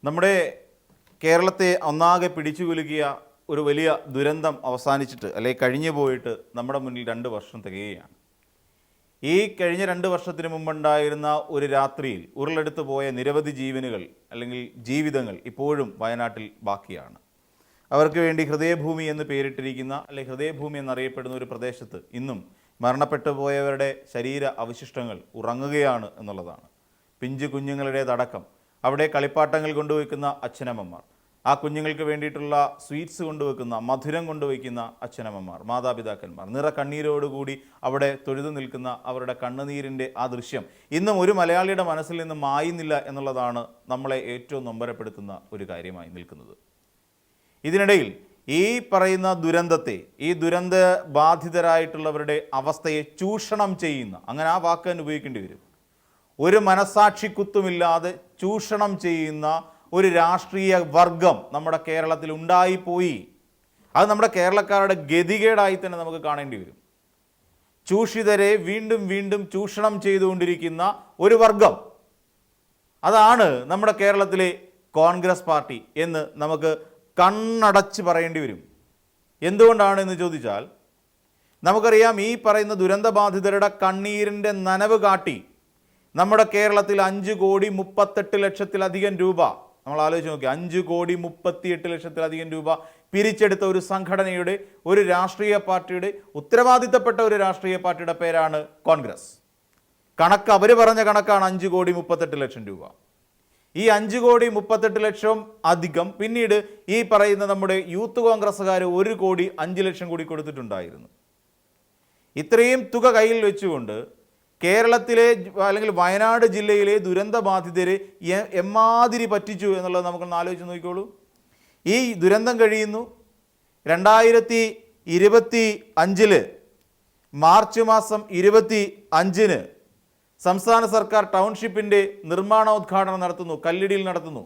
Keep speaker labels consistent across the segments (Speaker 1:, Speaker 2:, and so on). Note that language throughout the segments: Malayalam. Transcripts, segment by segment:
Speaker 1: നമ്മുടെ കേരളത്തെ ഒന്നാകെ പിടിച്ചു കുലുക്കിയ ഒരു വലിയ ദുരന്തം അവസാനിച്ചിട്ട് അല്ലെങ്കിൽ കഴിഞ്ഞു പോയിട്ട് നമ്മുടെ മുന്നിൽ 2 വർഷം തികയുകയാണ്. ഈ കഴിഞ്ഞ 2 വർഷത്തിന് മുമ്പുണ്ടായിരുന്ന ഒരു രാത്രിയിൽ ഉരുളെടുത്തു പോയ നിരവധി ജീവനുകൾ അല്ലെങ്കിൽ ജീവിതങ്ങൾ ഇപ്പോഴും വയനാട്ടിൽ ബാക്കിയാണ്. അവർക്ക് വേണ്ടി ഹൃദയഭൂമി എന്ന് പേരിട്ടിരിക്കുന്ന അല്ലെങ്കിൽ ഹൃദയഭൂമി എന്നറിയപ്പെടുന്ന ഒരു പ്രദേശത്ത് ഇന്നും മരണപ്പെട്ടു പോയവരുടെ ശരീര അവശിഷ്ടങ്ങൾ ഉറങ്ങുകയാണ് എന്നുള്ളതാണ്. പിഞ്ചു കുഞ്ഞുങ്ങളുടേതടക്കം അവിടെ കളിപ്പാട്ടങ്ങൾ കൊണ്ടുവയ്ക്കുന്ന അച്ഛനമ്മമാർ, ആ കുഞ്ഞുങ്ങൾക്ക് വേണ്ടിയിട്ടുള്ള സ്വീറ്റ്സ് കൊണ്ടുവയ്ക്കുന്ന, മധുരം കൊണ്ടുവയ്ക്കുന്ന അച്ഛനമ്മമാർ, മാതാപിതാക്കന്മാർ നിറ കണ്ണീരോടുകൂടി അവിടെ തൊഴുതു നിൽക്കുന്ന അവരുടെ കണ്ണുനീരിൻ്റെ ആ ദൃശ്യം ഇന്നും ഒരു മലയാളിയുടെ മനസ്സിൽ നിന്ന് മായുന്നില്ല എന്നുള്ളതാണ് നമ്മളെ ഏറ്റവും നൊമ്പരപ്പെടുത്തുന്ന ഒരു കാര്യമായി നിൽക്കുന്നത്. ഇതിനിടയിൽ ഈ പറയുന്ന ദുരന്തത്തെ, ഈ ദുരന്ത ബാധിതരായിട്ടുള്ളവരുടെ അവസ്ഥയെ ചൂഷണം ചെയ്യുന്ന, അങ്ങനെ ആ വാക്ക് തന്നെ ഉപയോഗിക്കേണ്ടി വരും, ഒരു മനസാക്ഷി കുത്തുമില്ലാതെ ചൂഷണം ചെയ്യുന്ന ഒരു രാഷ്ട്രീയ വർഗം നമ്മുടെ കേരളത്തിൽ ഉണ്ടായിപ്പോയി. അത് നമ്മുടെ കേരളക്കാരുടെ ഗതികേടായി തന്നെ നമുക്ക് കാണേണ്ടി വരും. ചൂഷിതരെ വീണ്ടും വീണ്ടും ചൂഷണം ചെയ്തുകൊണ്ടിരിക്കുന്ന ഒരു വർഗം, അതാണ് നമ്മുടെ കേരളത്തിലെ കോൺഗ്രസ് പാർട്ടി എന്ന് നമുക്ക് കണ്ണടച്ച് പറയേണ്ടി വരും. എന്തുകൊണ്ടാണെന്ന് ചോദിച്ചാൽ നമുക്കറിയാം, ഈ പറയുന്ന ദുരന്തബാധിതരുടെ കണ്ണീരിൻ്റെ നനവ് കാട്ടി നമ്മുടെ കേരളത്തിൽ 5,38,00,000-ലധികം രൂപ, നമ്മൾ ആലോചിച്ച് നോക്കി, 5,38,00,000-ലധികം രൂപ പിരിച്ചെടുത്ത ഒരു സംഘടനയുടെ, ഒരു രാഷ്ട്രീയ പാർട്ടിയുടെ, ഉത്തരവാദിത്തപ്പെട്ട ഒരു രാഷ്ട്രീയ പാർട്ടിയുടെ പേരാണ് കോൺഗ്രസ്. കണക്ക് അവർ പറഞ്ഞ കണക്കാണ് 5,38,00,000 രൂപ. ഈ 5,38,00,000 അധികം പിന്നീട് ഈ പറയുന്ന നമ്മുടെ യൂത്ത് കോൺഗ്രസ്സുകാർ 1,05,00,000 കൂടി കൊടുത്തിട്ടുണ്ടായിരുന്നു. ഇത്രയും തുക കയ്യിൽ വെച്ചുകൊണ്ട് കേരളത്തിലെ അല്ലെങ്കിൽ വയനാട് ജില്ലയിലെ ദുരന്തബാധിതരെ എമ്മാതിരി പറ്റിച്ചു എന്നുള്ളത് നമുക്കൊന്ന് ആലോചിച്ച് നോക്കിക്കോളൂ. ഈ ദുരന്തം കഴിയുന്നു 2025 മാർച്ച് മാസം 25 സംസ്ഥാന സർക്കാർ ടൗൺഷിപ്പിൻ്റെ നിർമ്മാണോദ്ഘാടനം നടത്തുന്നു, കല്ലിടിയിൽ നടത്തുന്നു.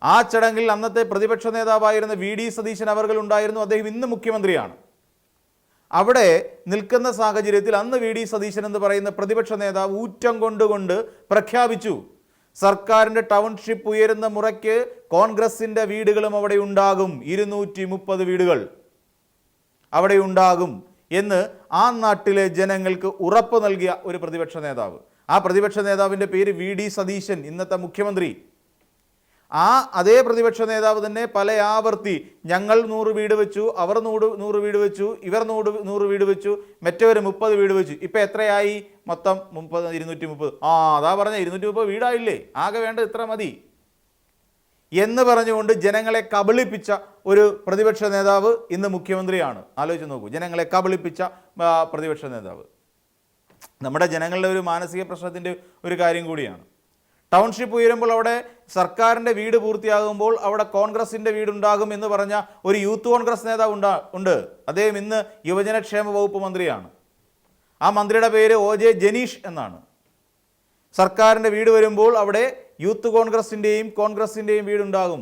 Speaker 1: ആ ചടങ്ങിൽ അന്നത്തെ പ്രതിപക്ഷ നേതാവായിരുന്ന VD സതീശൻ അവർകൾ ഉണ്ടായിരുന്നു. അദ്ദേഹം ഇന്ന് മുഖ്യമന്ത്രിയാണ്. അവിടെ നിൽക്കുന്ന സാഹചര്യത്തിൽ അന്ന് VD സതീശൻ എന്ന് പറയുന്ന പ്രതിപക്ഷ നേതാവ് ഊറ്റം കൊണ്ടുകൊണ്ട് പ്രഖ്യാപിച്ചു, സർക്കാരിൻ്റെ ടൗൺഷിപ്പ് ഉയരുന്ന മുറയ്ക്ക് കോൺഗ്രസിൻ്റെ വീടുകളും അവിടെ ഉണ്ടാകും, 230 വീടുകൾ അവിടെ ഉണ്ടാകും എന്ന് ആ നാട്ടിലെ ജനങ്ങൾക്ക് ഉറപ്പ് നൽകിയ ഒരു പ്രതിപക്ഷ നേതാവ്. ആ പ്രതിപക്ഷ നേതാവിൻ്റെ പേര് VD സതീശൻ, ഇന്നത്തെ മുഖ്യമന്ത്രി. ആ അതേ പ്രതിപക്ഷ നേതാവ് തന്നെ പല ആവർത്തി ഞങ്ങൾ 100 വീട് വെച്ചു, അവർ 100 വീട് വെച്ചു, ഇവർ 100 വീട് വെച്ചു, മറ്റവർ 30 വീട് വെച്ചു. ഇപ്പം എത്രയായി? മൊത്തം 230. അതാ പറഞ്ഞ 230 വീടായില്ലേ, ആകെ വേണ്ടത് ഇത്ര മതി എന്ന് പറഞ്ഞുകൊണ്ട് ജനങ്ങളെ കബളിപ്പിച്ച ഒരു പ്രതിപക്ഷ നേതാവ് ഇന്ന് മുഖ്യമന്ത്രിയാണ്. ആലോചിച്ച് നോക്കൂ, ജനങ്ങളെ കബളിപ്പിച്ച പ്രതിപക്ഷ നേതാവ്. നമ്മുടെ ജനങ്ങളുടെ ഒരു മാനസിക പ്രശ്നത്തിൻ്റെ ഒരു കാര്യം കൂടിയാണ്. ടൗൺഷിപ്പ് ഉയരുമ്പോൾ അവിടെ സർക്കാരിൻ്റെ വീട് പൂർത്തിയാകുമ്പോൾ അവിടെ കോൺഗ്രസിൻ്റെ വീടുണ്ടാകും എന്ന് പറഞ്ഞ ഒരു യൂത്ത് കോൺഗ്രസ് നേതാവ് ഉണ്ട്. അദ്ദേഹം ഇന്ന് യുവജനക്ഷേമ വകുപ്പ് മന്ത്രിയാണ്. ആ മന്ത്രിയുടെ പേര് OJ ജനീഷ് എന്നാണ്. സർക്കാരിൻ്റെ വീട് വരുമ്പോൾ അവിടെ യൂത്ത് കോൺഗ്രസിൻ്റെയും വീടുണ്ടാകും.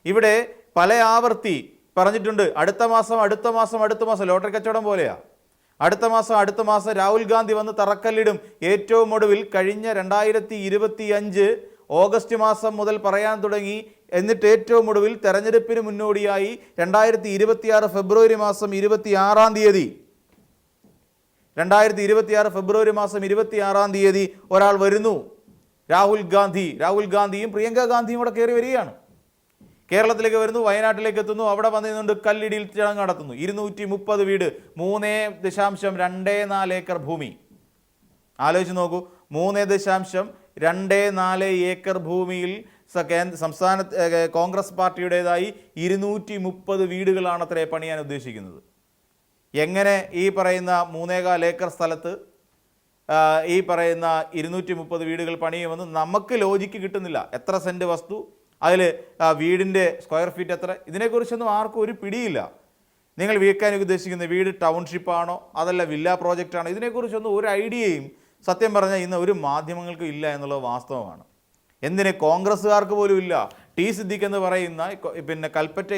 Speaker 1: ഇവിടെ പല ആവർത്തി പറഞ്ഞിട്ടുണ്ട്, അടുത്ത മാസം ലോട്ടറി കച്ചവടം പോലെയാ. അടുത്ത മാസം രാഹുൽ ഗാന്ധി വന്ന് തറക്കല്ലിടും. ഏറ്റവും ഒടുവിൽ കഴിഞ്ഞ 2025 ഓഗസ്റ്റ് മാസം മുതൽ പറയാൻ തുടങ്ങി. എന്നിട്ട് ഏറ്റവും ഒടുവിൽ തെരഞ്ഞെടുപ്പിന് മുന്നോടിയായി 2026 ഫെബ്രുവരി മാസം 26 തീയതി ഒരാൾ വരുന്നു, രാഹുൽ ഗാന്ധിയും പ്രിയങ്ക ഗാന്ധിയും ഇവിടെ കയറി വരികയാണ്. കേരളത്തിലേക്ക് വരുന്നു, വയനാട്ടിലേക്ക് എത്തുന്നു. അവിടെ വന്നുകൊണ്ട് കല്ലിടിയിൽ ചടങ്ങ് നടത്തുന്നു. 230 വീട്, 3.24 ഏക്കർ ഭൂമി. ആലോചിച്ച് നോക്കൂ, 3.24 ഏക്കർ ഭൂമിയിൽ സംസ്ഥാന കോൺഗ്രസ് പാർട്ടിയുടേതായി 230 വീടുകളാണ് അത്രേ പണിയാൻ ഉദ്ദേശിക്കുന്നത്. എങ്ങനെ ഈ പറയുന്ന 3.25 ഏക്കർ സ്ഥലത്ത് ഈ പറയുന്ന 230 വീടുകൾ പണിയുമെന്ന് നമുക്ക് ലോജിക്ക് കിട്ടുന്നില്ല. എത്ര സെൻറ്റ് വസ്തു, അതിൽ വീടിൻ്റെ സ്ക്വയർ ഫീറ്റ് എത്ര, ഇതിനെക്കുറിച്ചൊന്നും ആർക്കും ഒരു പിടിയില്ല. നിങ്ങൾ വിൽക്കാൻ ഉദ്ദേശിക്കുന്ന വീട് ടൗൺഷിപ്പാണോ അതല്ല വില്ല പ്രോജക്റ്റാണോ, ഇതിനെക്കുറിച്ചൊന്നും ഒരു ഐഡിയയും സത്യം പറഞ്ഞാൽ ഇന്ന് ഒരു മാധ്യമങ്ങൾക്കും ഇല്ല എന്നുള്ളത് വാസ്തവമാണ്. എന്തിന് കോൺഗ്രസ്സുകാർക്ക് പോലും ഇല്ല. ടി സിദ്ദിഖ് എന്ന് പറയുന്ന പിന്നെ കൽപ്പറ്റ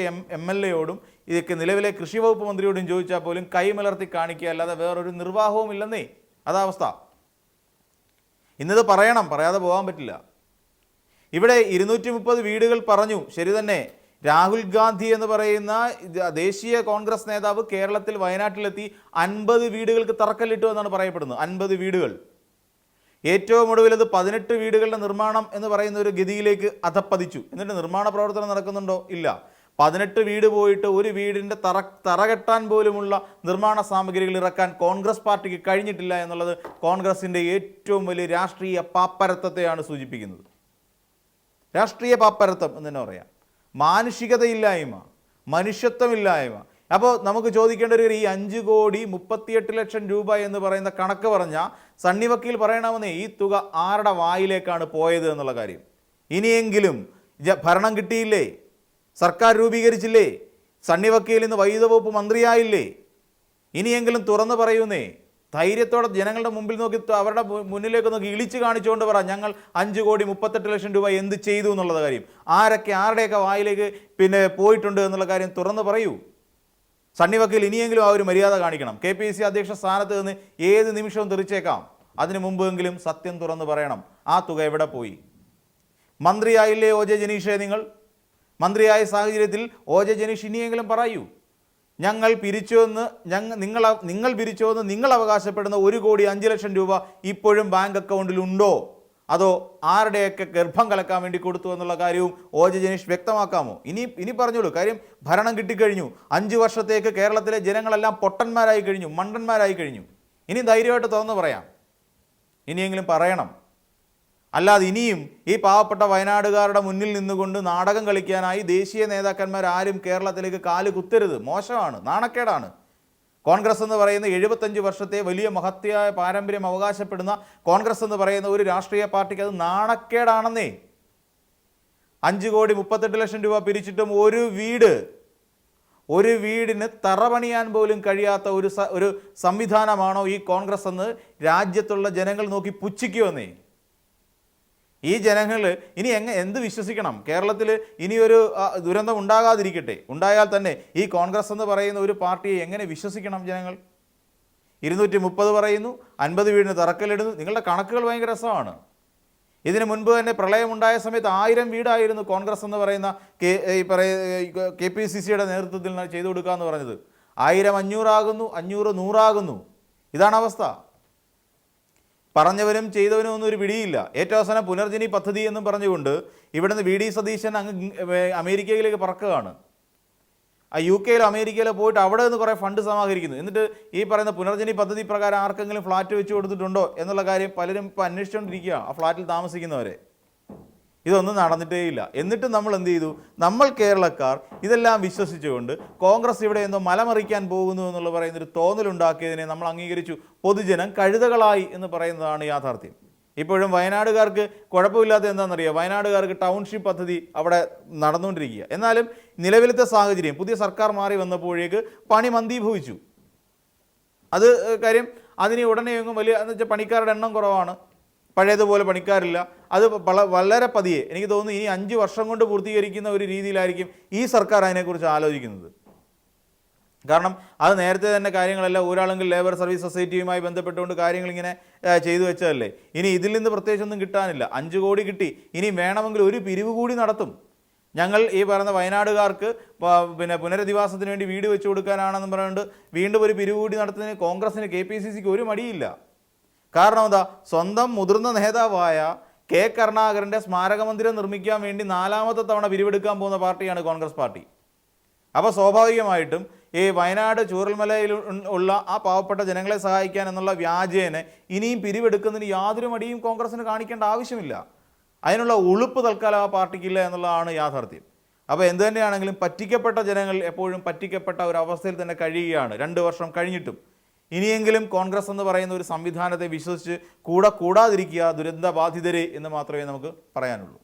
Speaker 1: MLA-യോടും ഇതൊക്കെ നിലവിലെ കൃഷി വകുപ്പ് മന്ത്രിയോടും ചോദിച്ചാൽ പോലും കൈമലർത്തി കാണിക്കുക അല്ലാതെ വേറൊരു നിർവാഹവും ഇല്ലെന്നേ. അതാ അവസ്ഥ. ഇന്നത് പറയണം, പറയാതെ പോകാൻ പറ്റില്ല. ഇവിടെ 230 വീടുകൾ പറഞ്ഞു, ശരി തന്നെ. രാഹുൽ ഗാന്ധി എന്ന് പറയുന്ന ദേശീയ കോൺഗ്രസ് നേതാവ് കേരളത്തിൽ വയനാട്ടിലെത്തി 50 വീടുകൾക്ക് തറക്കല്ലിട്ടു എന്നാണ് പറയപ്പെടുന്നത്. 50 വീടുകൾ. ഏറ്റവും ഒടുവിൽ അത് 18 വീടുകളുടെ നിർമ്മാണം എന്ന് പറയുന്ന ഒരു ഗതിയിലേക്ക് അധപ്പതിച്ചു. എന്നിട്ട് നിർമ്മാണ പ്രവർത്തനം നടക്കുന്നുണ്ടോ? ഇല്ല. 18 വീട് പോയിട്ട് ഒരു വീടിൻ്റെ തറ കെട്ടാൻ പോലുമുള്ള നിർമ്മാണ സാമഗ്രികൾ ഇറക്കാൻ കോൺഗ്രസ് പാർട്ടിക്ക് കഴിഞ്ഞിട്ടില്ല എന്നുള്ളത് കോൺഗ്രസിൻ്റെ ഏറ്റവും വലിയ രാഷ്ട്രീയ പാപ്പരത്വത്തെയാണ് സൂചിപ്പിക്കുന്നത്. രാഷ്ട്രീയ പാപ്പരത്വം എന്ന് തന്നെ പറയാം. മാനുഷികതയില്ലായ്മ, മനുഷ്യത്വമില്ലായ്മ. അപ്പോൾ നമുക്ക് ചോദിക്കേണ്ട ഒരു ഈ 5,38,00,000 രൂപ എന്ന് പറയുന്ന കണക്ക് പറഞ്ഞാൽ സണ്ണി വക്കീൽ പറയണമെന്നേ, ഈ തുക ആരുടെ വായിലേക്കാണ് പോയത് എന്നുള്ള കാര്യം. ഇനിയെങ്കിലും ഭരണം കിട്ടിയില്ലേ, സർക്കാർ രൂപീകരിച്ചില്ലേ, സണ്ണി വക്കീൽ ഇന്ന് വൈദ്യുത വകുപ്പ് മന്ത്രിയായില്ലേ, ഇനിയെങ്കിലും തുറന്നു പറയുന്നേ. ധൈര്യത്തോടെ ജനങ്ങളുടെ മുമ്പിൽ നോക്കി, അവരുടെ മുന്നിലേക്ക് നോക്കി ഇളിച്ച് കാണിച്ചുകൊണ്ട് പറ, ഞങ്ങൾ 5,38,00,000 രൂപ എന്ത് ചെയ്തു എന്നുള്ള കാര്യം. ആരൊക്കെ ആരുടെയൊക്കെ വായിലേക്ക് പോയിട്ടുണ്ട് എന്നുള്ള കാര്യം തുറന്നു പറയൂ. സണ്ണി വക്കീൽ ഇനിയെങ്കിലും ആ ഒരു മര്യാദ കാണിക്കണം. KPCC അധ്യക്ഷ സ്ഥാനത്ത് നിന്ന് ഏത് നിമിഷവും തെറിച്ചേക്കാം. അതിനു മുമ്പെങ്കിലും സത്യം തുറന്ന് പറയണം. ആ തുക എവിടെ പോയി? മന്ത്രിയായില്ലേ OJ ജനീഷേ? മന്ത്രിയായ സാഹചര്യത്തിൽ OJ ജനീഷ് ഇനിയെങ്കിലും പറയൂ, ഞങ്ങൾ പിരിച്ചുവെന്ന് നിങ്ങൾ പിരിച്ചുവെന്ന് നിങ്ങൾ അവകാശപ്പെടുന്ന 1,05,00,000 രൂപ ഇപ്പോഴും ബാങ്ക് അക്കൗണ്ടിൽ ഉണ്ടോ, അതോ ആരുടെയൊക്കെ ഗർഭം കലക്കാൻ വേണ്ടി കൊടുത്തു എന്നുള്ള കാര്യവും OJ ജനീഷ് വ്യക്തമാക്കാമോ? ഇനി പറഞ്ഞോളൂ. കാര്യം ഭരണം കിട്ടിക്കഴിഞ്ഞു. 5 വർഷത്തേക്ക് കേരളത്തിലെ ജനങ്ങളെല്ലാം പൊട്ടന്മാരായി കഴിഞ്ഞു, മണ്ടന്മാരായി കഴിഞ്ഞു. ഇനി ധൈര്യമായിട്ട് തുറന്ന് പറയാം. ഇനിയെങ്കിലും പറയണം. അല്ലാതെ ഇനിയും ഈ പാവപ്പെട്ട വയനാടുകാരുടെ മുന്നിൽ നിന്നുകൊണ്ട് നാടകം കളിക്കാനായി ദേശീയ നേതാക്കന്മാരാരും കേരളത്തിലേക്ക് കാല് കുത്തരുത്. മോശമാണ്, നാണക്കേടാണ്. കോൺഗ്രസ് എന്ന് പറയുന്ന 75 വർഷത്തെ വലിയ മഹത്യായ പാരമ്പര്യം അവകാശപ്പെടുന്ന കോൺഗ്രസ് എന്ന് പറയുന്ന ഒരു രാഷ്ട്രീയ പാർട്ടിക്ക് അത് നാണക്കേടാണെന്നേ. 5,38,00,000 രൂപ പിരിച്ചിട്ടും ഒരു വീടിന് തറ പണിയാൻ പോലും കഴിയാത്ത ഒരു സംവിധാനമാണോ ഈ കോൺഗ്രസ് എന്ന് രാജ്യത്തുള്ള ജനങ്ങൾ നോക്കി പുച്ഛിക്കുമെന്നേ. ഈ ജനങ്ങൾ ഇനി എന്ത് വിശ്വസിക്കണം? കേരളത്തിൽ ഇനിയൊരു ദുരന്തം ഉണ്ടാകാതിരിക്കട്ടെ, ഉണ്ടായാൽ തന്നെ ഈ കോൺഗ്രസ് എന്ന് പറയുന്ന ഒരു പാർട്ടിയെ എങ്ങനെ വിശ്വസിക്കണം ജനങ്ങൾ? 230 പറയുന്നു, 50 വീടിന് തറക്കല്ലിടുന്നു. നിങ്ങളുടെ കണക്കുകൾ ഭയങ്കര രസമാണ്. ഇതിനു മുൻപ് തന്നെ പ്രളയമുണ്ടായ സമയത്ത് 1000 വീടായിരുന്നു കോൺഗ്രസ് എന്ന് പറയുന്ന KPCCയുടെ നേതൃത്വത്തിൽ ചെയ്തു കൊടുക്കുക എന്ന് പറഞ്ഞത്. 1000 500 ആകുന്നു, 500 100 ആകുന്നു. ഇതാണ് അവസ്ഥ. പറഞ്ഞവനും ചെയ്തവനും ഒന്നും ഒരു പിടിയില്ല. ഏറ്റവും അവസാനം പുനർജനി പദ്ധതി എന്നും പറഞ്ഞുകൊണ്ട് ഇവിടുന്ന് VD സതീശൻ അങ്ങ് അമേരിക്കയിലേക്ക് പറക്കുകയാണ്. UK അമേരിക്കയിലോ പോയിട്ട് അവിടെ നിന്ന് കുറേ ഫണ്ട് സമാഹരിക്കുന്നു. എന്നിട്ട് ഈ പറയുന്ന പുനർജനി പദ്ധതി പ്രകാരം ആർക്കെങ്കിലും ഫ്ലാറ്റ് വെച്ച് കൊടുത്തിട്ടുണ്ടോ എന്നുള്ള കാര്യം പലരും ഇപ്പോൾ അന്വേഷിച്ചുകൊണ്ടിരിക്കുക, ആ ഫ്ലാറ്റിൽ താമസിക്കുന്നവരെ. ഇതൊന്നും നടന്നിട്ടേയില്ല. എന്നിട്ട് നമ്മൾ എന്ത് ചെയ്തു? നമ്മൾ കേരളക്കാർ ഇതെല്ലാം വിശ്വസിച്ചുകൊണ്ട് കോൺഗ്രസ് ഇവിടെ എന്തോ മലമറിക്കാൻ പോകുന്നു എന്നുള്ള പറയുന്നൊരു തോന്നലുണ്ടാക്കിയതിനെ നമ്മൾ അംഗീകരിച്ചു. പൊതുജനം കഴുതകളായി എന്ന് പറയുന്നതാണ് യാഥാർത്ഥ്യം. ഇപ്പോഴും വയനാടുകാർക്ക് കുഴപ്പമില്ലാത്ത എന്താണെന്നറിയാം, വയനാടുകാർക്ക് ടൗൺഷിപ്പ് പദ്ധതി അവിടെ നടന്നുകൊണ്ടിരിക്കുക. എന്നാലും നിലവിലത്തെ സാഹചര്യം പുതിയ സർക്കാർ മാറി വന്നപ്പോഴേക്ക് പണി മന്ദീഭവിച്ചു. അത് കാര്യം അതിന് ഉടനെയെങ്ങും വലിയ എന്ന് വെച്ചാൽ പണിക്കാരുടെ എണ്ണം കുറവാണ്, പഴയതുപോലെ പണിക്കാരില്ല. അത് വളരെ പതിയെ, എനിക്ക് തോന്നുന്നു ഇനി 5 വർഷം കൊണ്ട് പൂർത്തീകരിക്കുന്ന ഒരു രീതിയിലായിരിക്കും ഈ സർക്കാർ അതിനെക്കുറിച്ച് ആലോചിക്കുന്നത്. കാരണം അത് നേരത്തെ തന്നെ കാര്യങ്ങളെല്ലാം ഒരാളെങ്കിൽ ലേബർ സർവീസ് സൊസൈറ്റിയുമായി ബന്ധപ്പെട്ടുകൊണ്ട് കാര്യങ്ങളിങ്ങനെ ചെയ്തു വെച്ചതല്ലേ. ഇനി ഇതിൽ നിന്ന് പ്രത്യേകിച്ചൊന്നും കിട്ടാനില്ല. 5 കോടി കിട്ടി, ഇനി വേണമെങ്കിൽ ഒരു പിരിവ് കൂടി നടത്തും. ഞങ്ങൾ ഈ പറയുന്ന വയനാടുകാർക്ക് പുനരധിവാസത്തിന് വേണ്ടി വീട് വെച്ച് കൊടുക്കാനാണെന്ന് പറഞ്ഞുകൊണ്ട് വീണ്ടും ഒരു പിരിവ് കൂടി നടത്തുന്നതിന് കോൺഗ്രസിന് KPCCക്ക് ഒരു മടിയില്ല. കാരണം എന്താ? സ്വന്തം മുതിർന്ന നേതാവായ K കരുണാകരൻ്റെ സ്മാരക മന്ദിരം നിർമ്മിക്കാൻ വേണ്ടി 4ാമത്തെ തവണ പിരിവെടുക്കാൻ പോകുന്ന പാർട്ടിയാണ് കോൺഗ്രസ് പാർട്ടി. അപ്പോൾ സ്വാഭാവികമായിട്ടും ഈ വയനാട് ചൂരൽമലയിൽ ഉള്ള ആ പാവപ്പെട്ട ജനങ്ങളെ സഹായിക്കാൻ എന്നുള്ള വ്യാജേന ഇനിയും പിരിവെടുക്കുന്നതിന് യാതൊരു മടിയും കോൺഗ്രസിന് കാണിക്കേണ്ട ആവശ്യമില്ല. അതിനുള്ള ഉളുപ്പ് തൽക്കാലം ആ പാർട്ടിക്കില്ല എന്നുള്ളതാണ് യാഥാർത്ഥ്യം. അപ്പോൾ എന്തു തന്നെയാണെങ്കിലും പറ്റിക്കപ്പെട്ട ജനങ്ങൾ എപ്പോഴും പറ്റിക്കപ്പെട്ട ഒരു അവസ്ഥയിൽ തന്നെ കഴിയുകയാണ് 2 വർഷം കഴിഞ്ഞിട്ടും. ഇനിയെങ്കിലും കോൺഗ്രസ് എന്ന് പറയുന്ന ഒരു സംവിധാനത്തെ വിശ്വസിച്ച് കൂടാതിരിക്കുക ദുരന്തബാധിതരെ എന്ന് മാത്രമേ നമുക്ക് പറയാനുള്ളൂ.